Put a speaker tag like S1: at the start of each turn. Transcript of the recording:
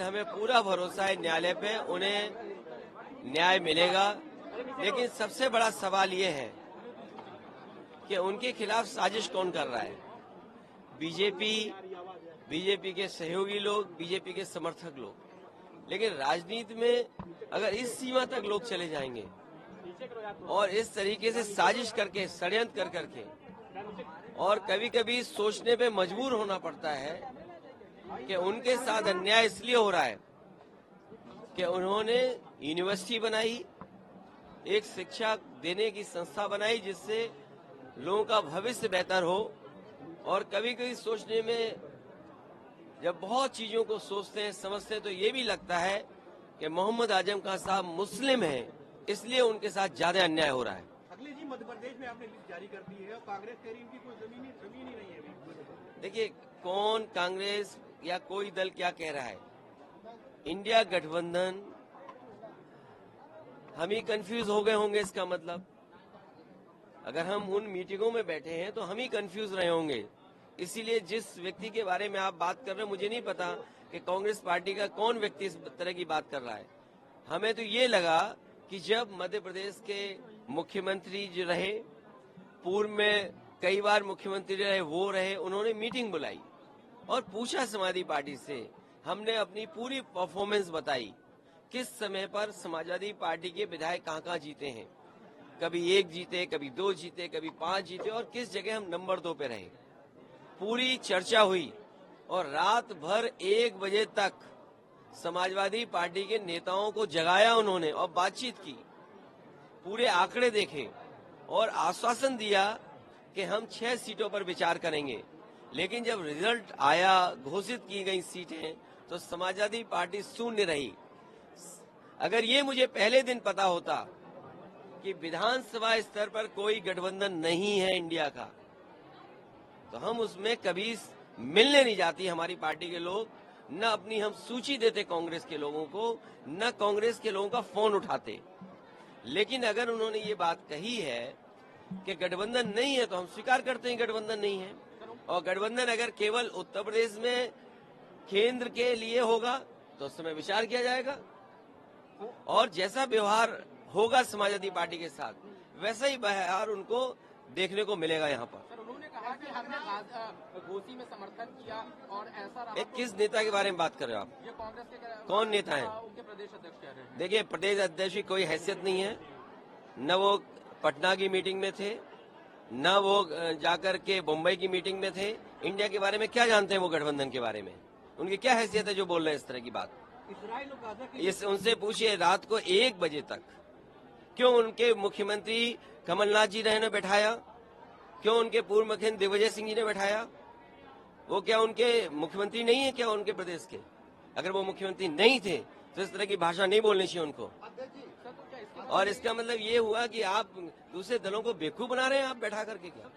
S1: हमें पूरा भरोसा है न्यायालय पे, उन्हें न्याय मिलेगा। लेकिन सबसे बड़ा सवाल ये है कि उनके खिलाफ साजिश कौन कर रहा है। बीजेपी के सहयोगी लोग, बीजेपी के समर्थक लोग। लेकिन राजनीति में अगर इस सीमा तक लोग चले जाएंगे और इस तरीके से साजिश करके, षड्यंत्र कर करके, और कभी कभी सोचने पे मजबूर होना पड़ता है कि उनके साथ अन्याय इसलिए हो रहा है कि उन्होंने यूनिवर्सिटी बनाई, एक शिक्षा देने की संस्था बनाई जिससे लोगों का भविष्य बेहतर हो। और कभी कभी सोचने में जब बहुत चीजों को सोचते हैं, समझते हैं, तो ये भी लगता है कि मोहम्मद आजम खान साहब मुस्लिम हैं, इसलिए उनके साथ ज्यादा अन्याय हो रहा है।
S2: अखिलेश जी, मध्य प्रदेश में आपने लिस्ट जारी कर दी है और कांग्रेस कह रही है उनकी कोई जमीन ही नहीं है अभी।
S1: देखिए, कौन कांग्रेस या कोई दल क्या कह रहा है, इंडिया गठबंधन, हम ही कंफ्यूज हो गए होंगे। इसका मतलब अगर हम उन मीटिंगों में बैठे हैं तो हम ही कंफ्यूज रहे होंगे। इसीलिए जिस व्यक्ति के बारे में आप बात कर रहे हैं, मुझे नहीं पता कि कांग्रेस पार्टी का कौन व्यक्ति इस तरह की बात कर रहा है। हमें तो ये लगा कि जब मध्य प्रदेश के मुख्यमंत्री जो रहे, पूर्व में कई बार मुख्यमंत्री रहे, वो रहे, उन्होंने मीटिंग बुलाई और पूछा समाजवादी पार्टी से। हमने अपनी पूरी परफॉर्मेंस बताई, किस समय पर समाजवादी पार्टी के विधायक कहाँ कहाँ जीते हैं, कभी 1 जीते, कभी 2 जीते, कभी 5 जीते, और किस जगह हम नंबर 2 पे रहे। पूरी चर्चा हुई और रात भर 1 बजे तक समाजवादी पार्टी के नेताओं को जगाया उन्होंने और बातचीत की, पूरे आंकड़े देखे और आश्वासन दिया कि हम 6 सीटों पर विचार करेंगे। लेकिन जब रिजल्ट आया, घोषित की गई सीटें, तो समाजवादी पार्टी शून्य रही। अगर ये मुझे पहले दिन पता होता कि विधानसभा स्तर पर कोई गठबंधन नहीं है इंडिया का, तो हम उसमें कभी मिलने नहीं जाती हमारी पार्टी के लोग, न अपनी हम सूची देते कांग्रेस के लोगों को, न कांग्रेस के लोगों का फोन उठाते। लेकिन अगर उन्होंने ये बात कही है कि गठबंधन नहीं है, तो हम स्वीकार करते हैं गठबंधन नहीं है। और गठबंधन अगर केवल उत्तर प्रदेश में केंद्र के लिए होगा तो उस समय विचार किया जाएगा, और जैसा व्यवहार होगा समाजवादी पार्टी के साथ, वैसा ही व्यवहार उनको देखने को मिलेगा यहाँ पर।
S2: सर, उन्होंने कहा कि हमने घोषी में समर्थन किया और ऐसा रहा।
S1: किस नेता के बारे में बात कर रहे हो आप?
S2: ये कांग्रेस के
S1: कौन नेता है?
S2: उनके प्रदेश अध्यक्ष कह रहे हैं।
S1: देखिए, प्रदेश अध्यक्ष की कोई हैसियत नहीं है, न वो पटना की मीटिंग में थे, न वो जाकर के मुंबई की मीटिंग में थे। इंडिया के बारे में क्या जानते हैं वो, गठबंधन के बारे में उनकी क्या हैसियत है जो बोल रहे हैं इस तरह की बात?
S2: इजराइल और गाजा के
S1: इस उनसे पूछिए रात को 1 बजे तक क्यों उनके मुख्यमंत्री कमलनाथ जी ने बैठाया, क्यों उनके पूर्व मुख्यमंत्री दिग्विजय सिंह जी ने बैठाया? वो क्या उनके मुख्यमंत्री नहीं है क्या उनके प्रदेश के? अगर वो मुख्यमंत्री नहीं थे तो इस तरह की भाषा नहीं बोलनी चाहिए उनको। और इसका मतलब ये हुआ कि आप दूसरे दलों को बेवकूफ बना रहे हैं आप बैठा करके। क्या